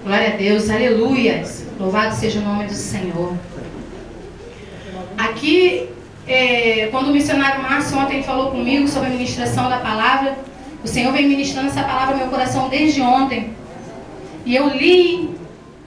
Glória a Deus, aleluias. Louvado seja o nome do Senhor. Aqui, quando o missionário Márcio ontem falou comigo sobre a ministração da palavra, o Senhor vem ministrando essa palavra no meu coração desde ontem. E eu li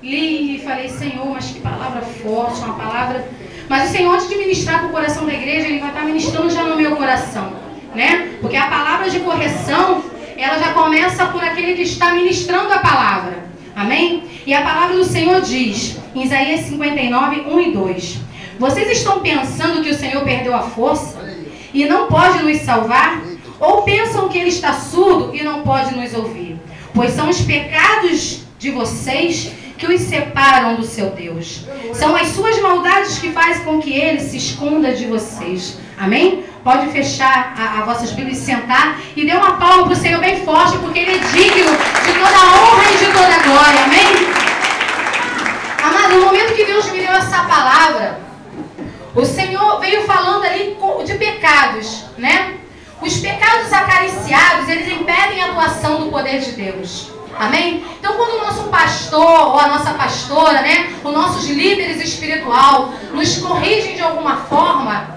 e falei, Senhor, mas que palavra forte, uma palavra... Mas o Senhor, antes de ministrar para o coração da igreja, Ele vai estar ministrando já no meu coração, né? Porque a palavra de correção, ela já começa por aquele que está ministrando a palavra. Amém? E a palavra do Senhor diz, em Isaías 59, 1 e 2. Vocês estão pensando que o Senhor perdeu a força e não pode nos salvar? Ou pensam que Ele está surdo e não pode nos ouvir? Pois são os pecados de vocês que os separam do seu Deus. São as suas maldades que fazem com que Ele se esconda de vocês. Amém? Pode fechar as vossas Bíblias e sentar. E dê uma palma para o Senhor bem forte, porque Ele é digno de toda a honra e de toda a glória. Amém? Amado, no momento que Deus me deu essa palavra, o Senhor veio falando ali de pecados, né? Os pecados acariciados, eles impedem a atuação do poder de Deus. Amém? Então, quando o nosso pastor ou a nossa pastora, né, os nossos líderes espiritual nos corrigem de alguma forma,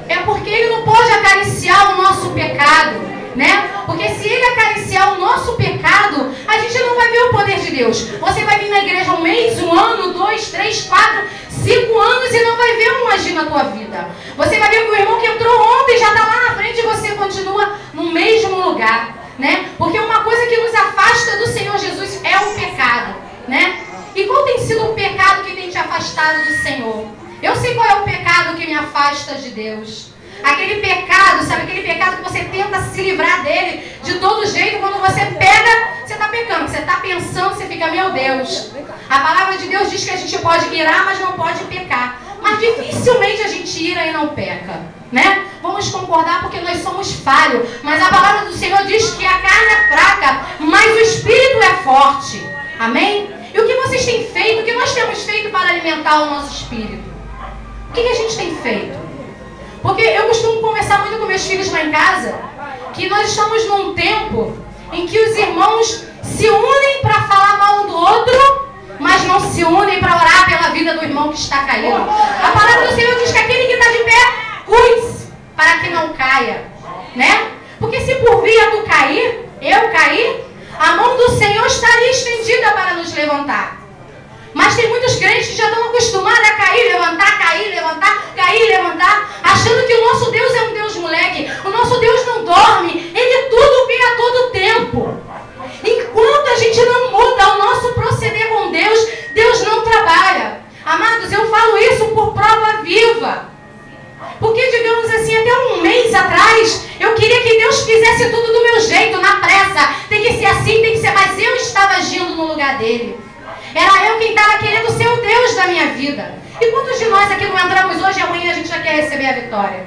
é porque ele não pode acariciar o nosso pecado, né? Porque se ele acariciar o nosso pecado, a gente não vai ver o poder de Deus. Você vai vir na igreja um mês, um ano, 2, 3, 4, 5 anos e não vai ver um agir na tua vida. Você vai ver que o irmão que entrou ontem já está lá na frente e você continua no mesmo lugar, né? Porque uma coisa que nos afasta do Senhor Jesus é o pecado, né? E qual tem sido o pecado que tem te afastado do Senhor? Eu sei qual é o pecado que me afasta de Deus. Aquele pecado, sabe? Aquele pecado que você tenta se livrar dele de todo jeito. Quando você pega, você está pecando. Você está pensando, você fica, meu Deus. A palavra de Deus diz que a gente pode irar, mas não pode pecar. Mas dificilmente a gente ira e não peca, né? Vamos concordar porque nós somos falhos. Mas a palavra do Senhor diz que a carne é fraca, mas o Espírito é forte. Amém? E o que vocês têm feito? O que nós temos feito para alimentar o nosso Espírito? O que a gente tem feito? Porque eu costumo conversar muito com meus filhos lá em casa, que nós estamos num tempo em que os irmãos se unem para falar mal um do outro, mas não se unem para orar pela vida do irmão que está caído. A palavra do Senhor diz que aquele que está de pé, cuide para que não caia, né? Porque se por via tu cair, eu cair, a mão do Senhor estaria estendida para nos levantar. Mas tem muitos crentes que já estão acostumados a cair, levantar, cair, levantar, achando que o nosso Deus é um Deus moleque. O nosso Deus não dorme, Ele tudo vê a todo tempo. Enquanto a gente não muda o nosso proceder com Deus, Deus não trabalha. Amados, eu falo isso por prova viva. Porque, digamos assim, até um mês atrás, eu queria que Deus fizesse tudo do meu jeito, na pressa. Tem que ser assim, tem que ser, mas eu estava agindo no lugar dele. Era eu quem estava querendo ser o Deus da minha vida. E quantos de nós aqui não entramos hoje e amanhã a gente já quer receber a vitória?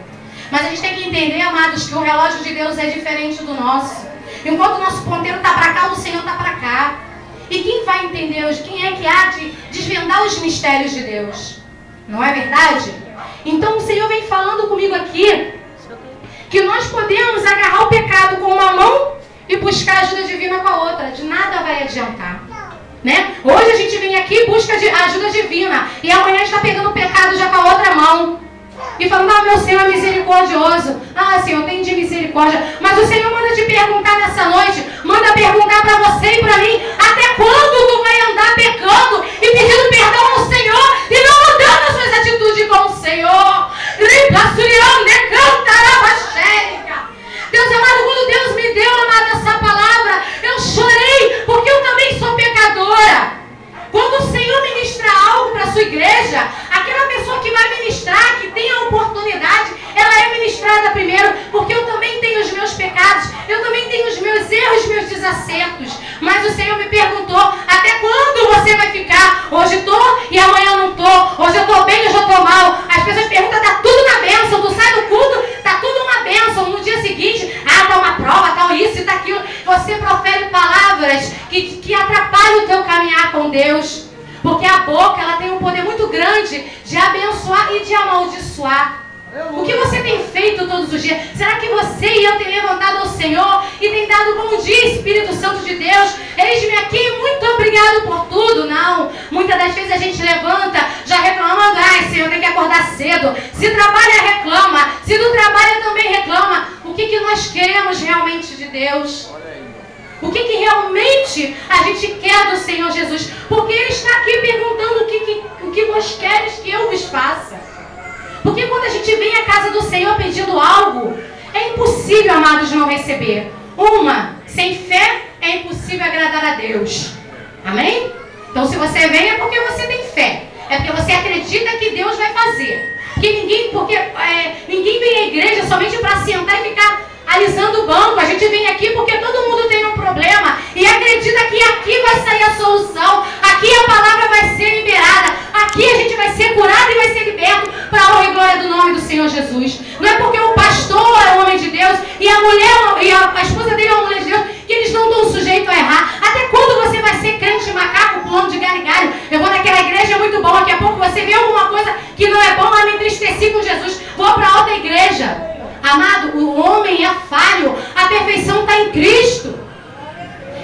Mas a gente tem que entender, amados, que o relógio de Deus é diferente do nosso. Enquanto o nosso ponteiro está para cá, o Senhor está para cá. E quem vai entender hoje? Quem é que há de desvendar os mistérios de Deus? Não é verdade? Então o Senhor vem falando comigo aqui que nós podemos agarrar o pecado com uma mão e buscar ajuda divina com a outra. De nada vai adiantar. Né? Hoje a gente vem aqui e busca ajuda divina. E amanhã a gente está pegando o pecado já com a outra mão. E falando, ah, meu Senhor é misericordioso. Ah, Senhor, tem de misericórdia. Mas o Senhor manda te perguntar nessa noite. Manda perguntar para você e para mim. Até quando tu vai andar pecando e pedindo perdão ao Senhor e não mudando as suas atitudes com o Senhor? Deus amado, quando Deus me deu, amado, essa palavra, eu chorei, porque eu também sou pecadora. Quando o Senhor ministra algo para a sua igreja, aquela pessoa que vai ministrar, que tem a oportunidade, ela é ministrada primeiro, porque eu também tenho os meus pecados, eu também tenho os meus erros, meus desacertos. Mas o Senhor me perguntou, até quando você vai ficar? Hoje estou e amanhã não estou. Hoje eu estou bem, hoje eu estou mal. As pessoas perguntam, está tudo na bênção, tu sai do culto, está tudo uma bênção. No dia seguinte, está uma prova, está isso, está aquilo. Você profere palavras que atrapalham o teu caminhar com Deus. Porque a boca, ela tem um poder muito grande de abençoar e de amaldiçoar. O que você tem feito todos os dias? Será que você e eu tem levantado ao Senhor e tem dado bom dia, Espírito Santo de Deus? Eis-me aqui, muito obrigado por tudo. gente levanta já reclamando, ai Senhor, tem que acordar cedo. Se trabalha, reclama. Se não trabalha, também reclama. O que nós queremos realmente de Deus? O que realmente a gente quer do Senhor Jesus? Porque Ele está aqui perguntando o que vós queres que eu vos faça. Porque quando a gente vem à casa do Senhor pedindo algo, é impossível, amados, não receber. Sem fé é impossível agradar a Deus. Amém? Então se você vem é porque você tem fé. É porque você acredita que Deus vai fazer. Ninguém vem à igreja somente para sentar e ficar alisando o banco. A gente vem aqui porque todo mundo tem um problema e acredita que aqui vai sair a solução. Aqui a palavra vai ser liberada. Aqui a gente vai ser curado e vai ser liberto para a honra e glória do nome do Senhor Jesus. Não é porque o pastor é um homem de Deus e a mulher e a esposa dele é uma mulher de Deus que eles não estão sujeitos a errar. Até quando você vai ser crente macaco pulando de galho em galho? Eu vou naquela igreja, é muito bom. Daqui a pouco você vê alguma coisa que não é bom, eu me entristeci com Jesus. Vou para outra igreja. Amado, o homem é falho, a perfeição está em Cristo.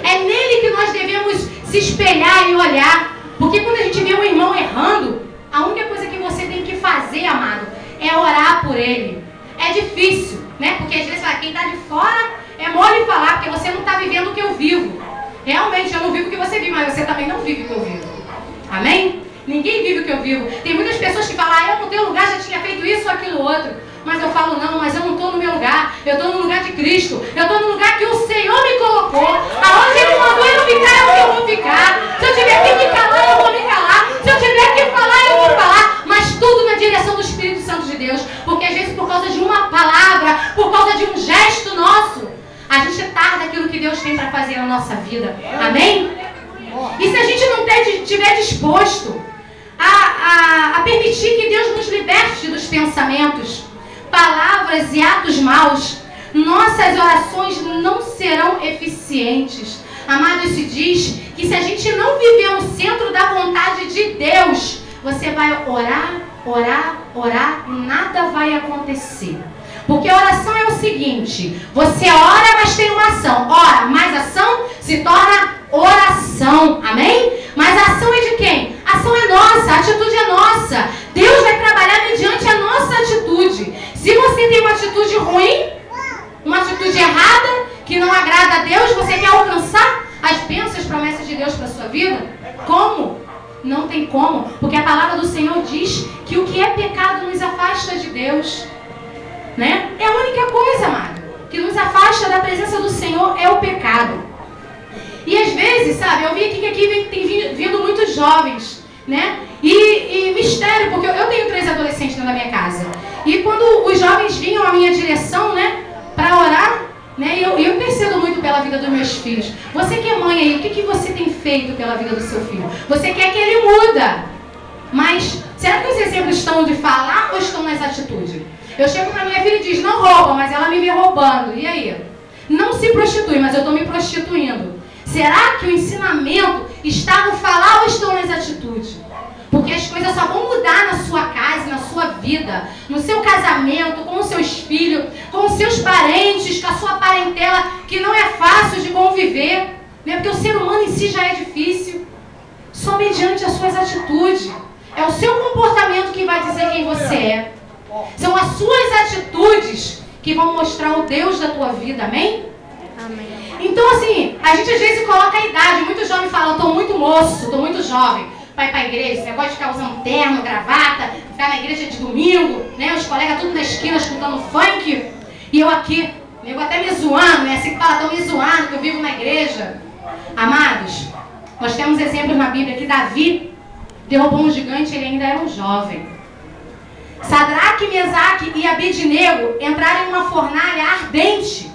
É nele que nós devemos se espelhar e olhar. Porque quando a gente vê um irmão errando, a única coisa que você tem que fazer, amado, é orar por ele. É difícil, né? Porque às vezes quem está de fora é mole falar, porque você não está vivendo o que eu vivo. Realmente eu não vivo o que você vive, mas você também não vive o que eu vivo. Amém? Ninguém vive o que eu vivo. Tem muitas pessoas que falam, eu no teu lugar já tinha feito isso ou aquilo outro. Mas eu falo, não, mas eu não estou no meu lugar. Eu estou no lugar de Cristo. Eu estou no lugar que o Senhor me colocou. Aonde Ele mandou eu ficar, é onde eu vou ficar. Se eu tiver que me calar, eu vou me calar. Se eu tiver que falar, eu vou falar. Mas tudo na direção do Espírito Santo de Deus. Porque às vezes por causa de uma palavra, por causa de um gesto nosso, a gente tarda aquilo que Deus tem para fazer na nossa vida. Amém? E se a gente não estiver disposto a permitir que Deus nos liberte dos pensamentos, palavras e atos maus, nossas orações não serão eficientes. Amado, isso diz que se a gente não viver no centro da vontade de Deus, você vai orar, orar, orar e nada vai acontecer. Porque a oração é o seguinte, você ora, mas tem uma ação. Ora, mais ação se torna oração. Amém? Mas a ação é de quem? A ação é nossa, a atitude é nossa. Deus vai trabalhar mediante a nossa atitude. Se você tem uma atitude ruim, uma atitude errada, que não agrada a Deus, você quer alcançar as bênçãos, as promessas de Deus para a sua vida? Como? Não tem como. Porque a palavra do Senhor diz que o que é pecado nos afasta de Deus. Né? É a única coisa, amado, que nos afasta da presença do Senhor é o pecado. E às vezes, sabe, eu vi aqui que aqui tem vindo muitos jovens, né? E mistério, porque eu tenho 3 adolescentes na minha casa. E quando os jovens vinham à minha direção, né, para orar, né, eu intercedo muito pela vida dos meus filhos. Você que é mãe aí, o que você tem feito pela vida do seu filho? Você quer que ele muda, mas será que os exemplos estão de falar ou estão nas atitudes? Eu chego para minha filha e diz, não rouba, mas ela me vê roubando. E aí? Não se prostitui, mas eu estou me prostituindo. Será que o ensinamento está no falar ou estão nas atitudes? Porque as coisas só vão mudar na sua casa, na sua vida, no seu casamento, com os seus filhos, com os seus parentes, com a sua parentela, que não é fácil de conviver, né? Porque o ser humano em si já é difícil. Só mediante as suas atitudes. É o seu comportamento que vai dizer quem você é. São as suas atitudes que vão mostrar o Deus da tua vida, amém? Amém. Então assim, a gente às vezes coloca a idade. Muitos jovens falam, eu estou muito moço, estou muito jovem para ir para a igreja. Esse negócio de ficar usando terno, gravata, ficar na igreja de domingo, né? Os colegas tudo na esquina escutando funk. E eu aqui, nego até me zoando, né? Assim que fala, estão me zoando, que eu vivo na igreja. Amados, nós temos exemplos na Bíblia que Davi derrubou um gigante, ele ainda era um jovem. Sadraque, Mesaque e Abednego entraram em uma fornalha ardente.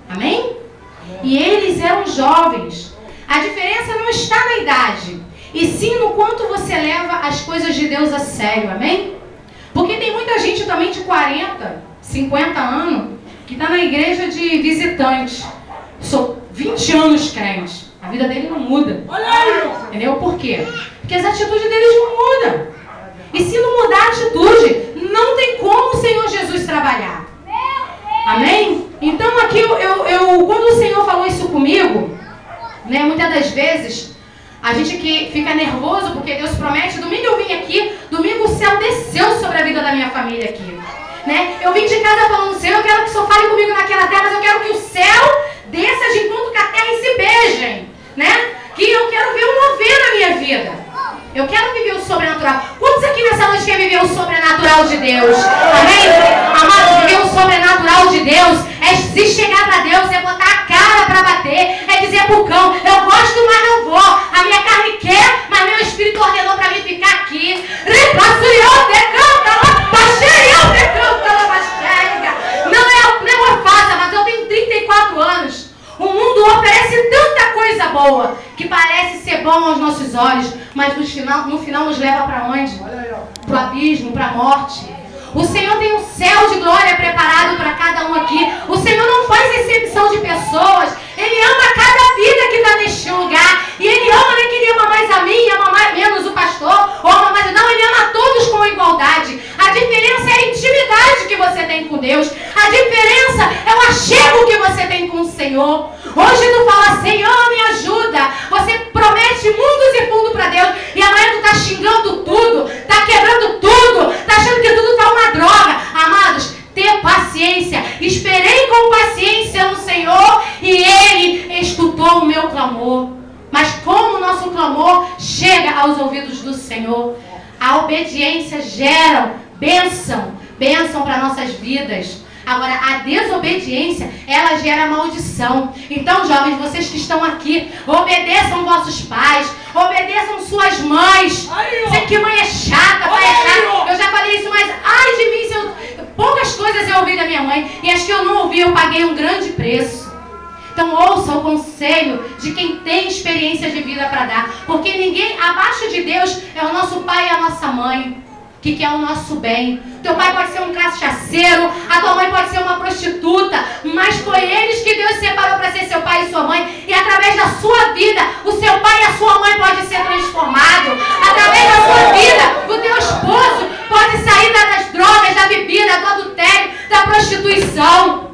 Amém? E eles eram jovens. A diferença não está na idade, e sim no quanto você leva as coisas de Deus a sério. Amém? Porque tem muita gente também de 40, 50 anos que está na igreja de visitante. Sou 20 anos crente. A vida dele não muda. Entendeu? Por quê? Porque as atitudes deles não mudam. E se não mudar a atitude, não tem como o Senhor Jesus trabalhar. Amém? Então aqui, quando o Senhor falou isso comigo, né, muitas das vezes, A gente que fica nervoso porque Deus promete. Domingo eu vim aqui, domingo o céu desceu sobre a vida da minha família aqui. Né? Eu vim de casa falando, Senhor, eu quero que o Senhor fale comigo naquela terra, mas eu quero que o céu desça de encontro com a terra e se beijem. Né? Que eu quero ver um mover na minha vida. Eu quero viver o sobrenatural. Quantos aqui nessa noite querem viver o sobrenatural de Deus? Amém? Amados, viver o sobrenatural de Deus é se chegar para Deus, é botar a cara para bater, é dizer pro cão, eu gosto, mas não vou. A minha carne quer, mas meu espírito ordenou para mim ficar aqui. Não é fácil, mas eu tenho 34 anos. O mundo oferece tanta coisa boa que parece ser bom aos nossos olhos, mas no final nos leva para onde? Para o abismo, para a morte. O Senhor tem um céu de glória preparado para cada um aqui. O Senhor não faz exceção de pessoas. Ele ama cada vida que está neste lugar. E Ele ama, não é que Ele ama mais a mim, ama menos o pastor, ou ama mais... Não, Ele ama todos com igualdade. A diferença é a intimidade que você tem com Deus. A diferença é o achego que você tem com o Senhor. Hoje tu fala, Senhor, me ajuda. Você promete mundos e fundos para Deus. E amanhã tu está xingando tudo, está quebrando tudo, está achando que tudo está uma droga. Amados, ter paciência. Esperei com paciência no Senhor e Ele escutou o meu clamor. Mas como o nosso clamor chega aos ouvidos do Senhor, a obediência gera bênção para nossas vidas. Agora, a desobediência, ela gera maldição. Então, jovens, vocês que estão aqui, obedeçam vossos pais, obedeçam suas mães. Sei que mãe é chata, pai é chato. Eu já falei isso, mas ai de mim, poucas coisas eu ouvi da minha mãe. E as que eu não ouvi, eu paguei um grande preço. Então, ouça o conselho de quem tem experiência de vida para dar. Porque ninguém abaixo de Deus é o nosso pai e a nossa mãe, que quer o nosso bem. Teu pai pode ser um cachaceiro, a tua mãe pode ser uma prostituta, mas foi eles que Deus separou para ser seu pai e sua mãe. E através da sua vida, o seu pai e a sua mãe podem ser transformados. Através da sua vida, o teu esposo pode sair das drogas, da bebida, do adultério, da prostituição.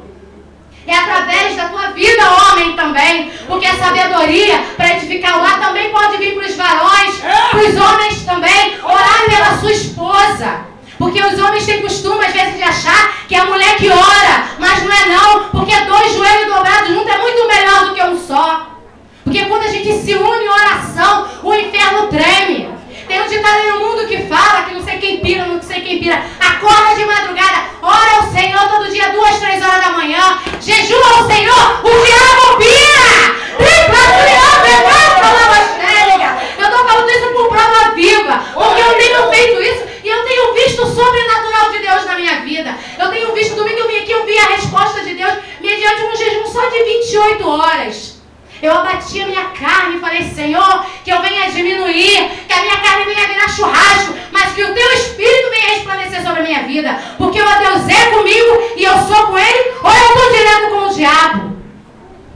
É através da tua vida, homem, também. Porque a sabedoria para edificar o lar também pode vir para os varões, para os homens também. Orar pela sua esposa. Porque os homens têm costume, às vezes, de achar que é a mulher que ora. Mas não é não. Porque dois joelhos dobrados juntos é muito melhor do que um só. Porque quando a gente se une em oração, o inferno treme. Tem um ditado no mundo que fala, que não sei quem pira, não sei quem pira. Acorda de madrugada, ora ao Senhor todo dia, 2, 3 horas da manhã. Jejua ao Senhor, o diabo pira. Eu estou falando isso por prova viva. Porque eu tenho feito isso e eu tenho visto o sobrenatural de Deus na minha vida. Eu tenho visto, domingo eu vim aqui, eu vi a resposta de Deus mediante um jejum só de 28 horas. Eu abati a minha carne e falei, Senhor, que eu venha diminuir, que a minha carne venha virar churrasco, mas que o teu Espírito venha resplandecer sobre a minha vida. Porque ou Deus é comigo e eu sou com Ele, ou eu estou direto com o diabo.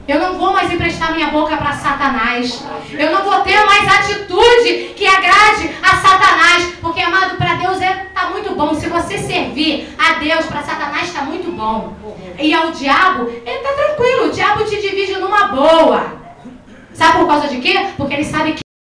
Eu não vou mais emprestar minha boca para Satanás. Eu não vou ter mais atitude que agrade a Satanás. Porque, amado, para Deus está muito bom. Se você servir a Deus, para Satanás está muito bom. E ao diabo, ele está tranquilo. O diabo te divide numa boa. Sabe por causa de quê? Porque ele sabe que